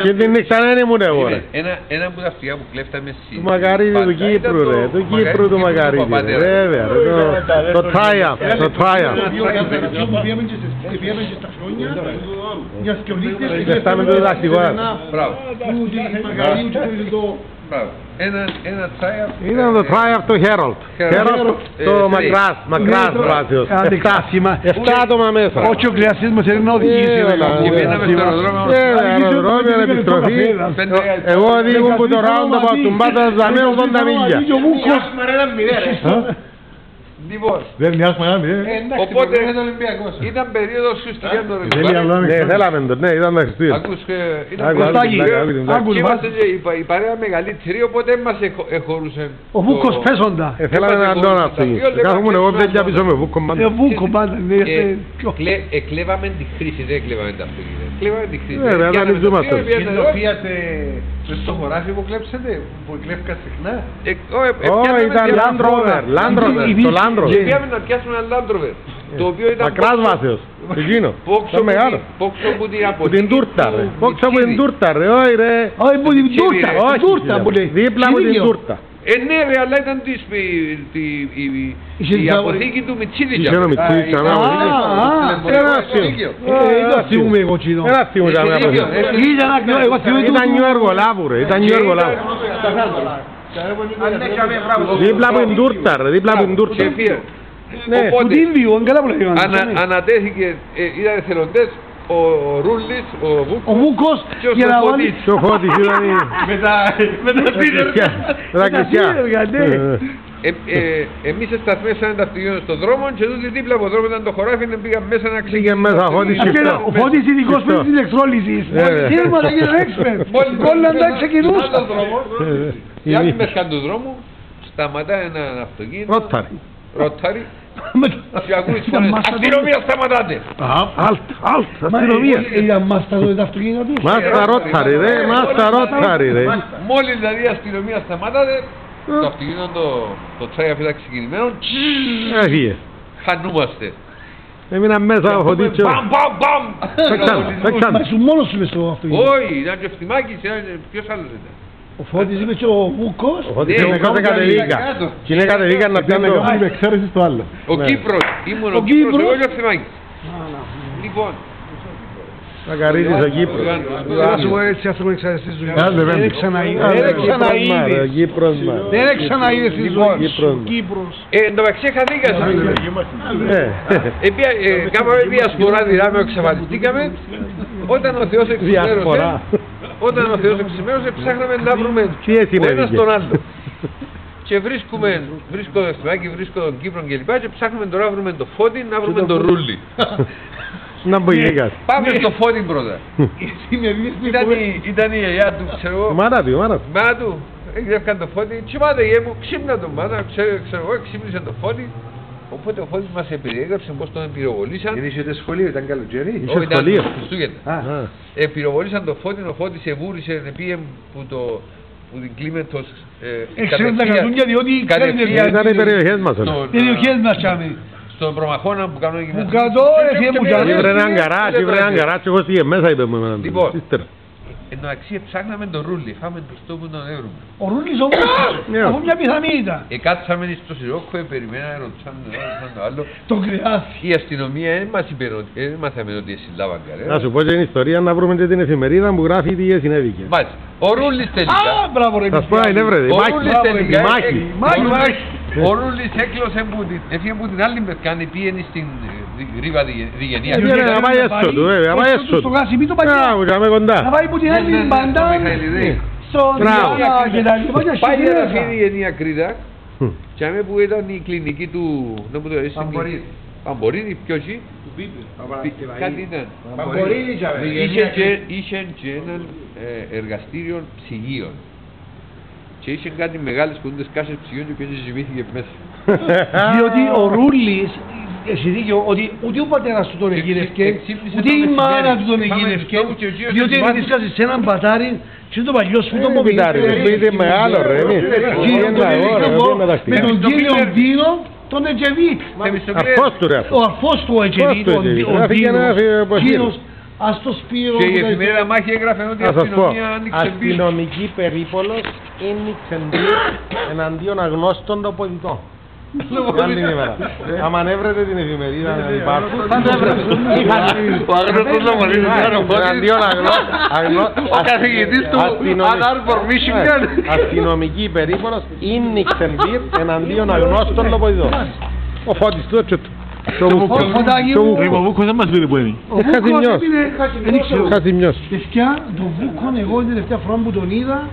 Και την νύχτα δεν ήμουν εγώ ρε. Ένα από τα αυτιά που κλέφταμε σήμερα. Του Μακαρίδη του Κύπρου ρε, του Κύπρου του Μακαρίδη ρε, βέβαια ρε, το Triumph, το Triumph. Δεν στάμε το διδακτικό. Ένα Triumph. Ήταν το Triumph το Herald. Herald το Μακράς βάσιος. 7 άτομα μέσα. Όχι ο κλειασίσμος θέλει να οδηγήσει. Και πήγαμε στο αεροδρόμιο. Αεροδρόμιο, επιστροφή. Εγώ οδήγουν που το round από τον Πάτα Ζαμέ 80 μίλια. Λοιπόν, οπότε ήταν περίοδος Χριστουγέννων. Ναι, θέλαμε το, ναι, ήταν τα Χριστούγεννα. Ακούς, είμαστε η παρέα μεγαλύτερη, οπότε μας εχωρούσε. Ο Βούκος πέσοντα. Θέλαμε έναν τον αυτοί. Κάθομαι εγώ πια πίσω με Βούκο πάντα. Βούκο πάντα, ναι. Εκλέβαμε τη χρήση, δεν εκλέβαμε τα αυτοκίνητα. Εκλέβαμε τη χρήση. Ναι, δεν ανοιχτούμαστε. Κινητοποιάτε στο χωράφι που κλέψετε, που κλέφκα συχνά. Όχι, ήταν Land Rover, το Land Rover. Και πήγαμε να πιάσουμε ένα Land Rover. Το οποίο ήταν Μακράς βάσεως, εκείνο, το μεγάλο. Πόξο που την Που την τούρτα ρε, πόξο που την τούρτα ρε, όχι ρε. Όχι που την τούρτα που λέει. Δίπλα από την τούρτα. Ναι ρε, αλλά ήταν η αποθήκη του Μιτσίδικια. Είχε ο Μιτσίδικια, Ένα θυμούμαι εγώ κοινό. Ένα θυμούμαι για μια αποθήκη. Ήταν νιου εργολάβου ρε, ήταν νιου εργολάβου. Δίπλα από την τούρτα ρε, δίπλα από την τούρτα. Του Τίνβιου, καλά που λέγανε. Ανατέθηκε, ήταν εθελοντές, ο Ρούλης, ο Βούκος και ο Φώτης ήταν Με τα κλεισιά. Εμείς σταθμίσαμε τα αυτοκίνητα στον δρόμο και τούτοι δίπλα από τον δρόμο ήταν το χωράφι και πήγαμε μέσα να Πήγε μέσα ο Φώτης σκεφτό. Ο Φώτης ειδικός με της ηλεκτρόλυσης. Ήρματα και expert. Όλα τα ξεκινούσαν. Η άλλη μεριά του δρόμου σταματά ένα αυτοκίνητο. Ρόταρι. Και ακούει τις φωνές, αστυνομία σταματάτε! Αστυνομία! Ήταν μάστα το αυτοκίνητο τους. Μάστα ρόταρι ρε, μάστα ρόταρι ρε. Μόλις δηλαδή η αστυνομία σταματάτε, το αυτοκίνητο το Triumph ήταν ξεκινημένο. Έφυγε. Χανούμαστε. Έμεινα μέσα ο Φωτίτσιος. Μπαμ, μπαμ, μπαμ! Μα ήσουν μόνος σου μες στο αυτοκίνητο. Όχι, ήταν και ο Φτιμάκης, ποιος άλλος ήταν. Ο Φώτης είπε και ο Βούκος. Ο Φώτης είναι κατεβήκα να πιάνε με εξαίρεση στο άλλο. Ο Κύπρος, ήμουν ο Κύπρος, εγώ και ο Φτιμάκης. Λοιπόν. Μακαρίδης ο Κύπρος. Θα σου πω έτσι αυτό που εξαιρεστείς ζωή. Δεν ξαναείδες τη ζωή σου. Κύπρος. Εν τω μεταξύ χαθήκασαι. Κάμαμε μια σποράδια με εξαφανιστήκαμε. Όταν ο Θεός εξημέρωσε, ψάχναμε να βρούμε ο ένας τον άλλο. Και βρίσκω το Ευθυμάκη, βρίσκω τον Κύπρο κλπ. Και ψάχνουμε τώρα να βρούμε το Φώτη, να βρούμε τον Ρούλη. Να μπουγίγας. Πάμε στο Φώτη πρώτα. Ήταν η γιαγιά του, ξέρω εγώ. Μάνα του. Έγραφαν το Φώτη. Τσιμάτε γε μου, ξύπνα τον μάνα, ξέρω εγώ, ξύπνησε το Φώτη. Οπότε ο Φώτης μας περιέγραψε πως τον πυροβολήσαν. Δεν είχε σχολείο, ήταν καλοκαίρι. Όχι, ήταν Χριστούγεννα. Πυροβολήσαν το Φώτη, ο Φώτης εβούρισε, πήγε που την Κλίμεντος κατευθείαν, διότι ήταν οι περιοχές μας. Περιοχές μας κάμε. Στον Προμαχώνα που κάνουν εκεί μέσα. Που κάτω, μου κάνει. Ήβρε έναν καράτσι, εγώ στήγε μέσα είπε μου εμένα. Λοιπόν, εν τω μεταξύ ψάχναμε τον Ρούλη, φάμε το στόπο να τον έβρουμε. Ο Ρούλης όμως, αφού μια πιθανή ήταν. Κάτσαμε στο Σιρόκο, περιμέναμε, ρωτήσαμε το άλλο. Το κρεάσι. Η αστυνομία δεν μας είπε, δεν μάθαμε ότι συλλάβαν κανένα. Να σου πω και την ιστορία να βρούμε και την εφημερίδα που γράφει τι συνέβηκε. Μάλιστα. Ο Ρούλης τελικά. Θα σου πω να είναι βρε, η μάχη. Ο Ρούλης έκλωσε έφυγε από την άλλη μερκάνη, πήγαινε στην Ρίβα Διγενεία. Να πάει έσω του, βέβαια, να πάει έσω του. Να πάει από την άλλη μπαντά, στον πάει για αυτή η Διγενεία Κρήτα, και αμέ που ήταν η κλινική του Παμπορίδη, ποιος είναι? Κάτι ήταν. Είχε και έναν εργαστήριο ψυγείων. Και είχε κάτι μεγάλες κοντές κάσες ψυγείων και έτσι ζημήθηκε μέσα. Διότι ο Ρούλης, έχει δίκιο, ότι ούτε ο πατέρας του τον εγγύρευκε, ούτε η μάνα του τον εγγύρευκε, διότι βρίσκασε σε έναν πατάρι και το παλιό σου το μοβιτάρι. Είναι μεγάλο ρε, με τον κύριο Ντίνο, τον Ετζεβίτ. Ο αρφός του Ετζεβίτ, ο Ντίνος, Ας το Σπύρο. Και η εφημερίδα Μάχη έγραφε ότι η αστυνομία άνοιξε μπύρ. Αστυνομική περίπολος άνοιξε μπύρ εναντίον αγνώστων τοποδητών. Άλλη την ημέρα. Άμα ανέβρετε την εφημερίδα να υπάρχουν. Θα το έβρετε. Ο αγνώστος Λομονίδης εναντίον αγνώστων. Ο καθηγητής του Ανάρμπορ Μίσιγκαν. Αστυνομική περίπολος άνοιξε μπύρ εναντίον αγνώστων τοποδητών. Ο Φώτης του έτσι του. Ο Βούκος δεν μας πήρε που είναι. Ο Βούκος είναι Χασιμιός. Παιδιά, το Βούκον εγώ την τελευταία φορά που τον είδα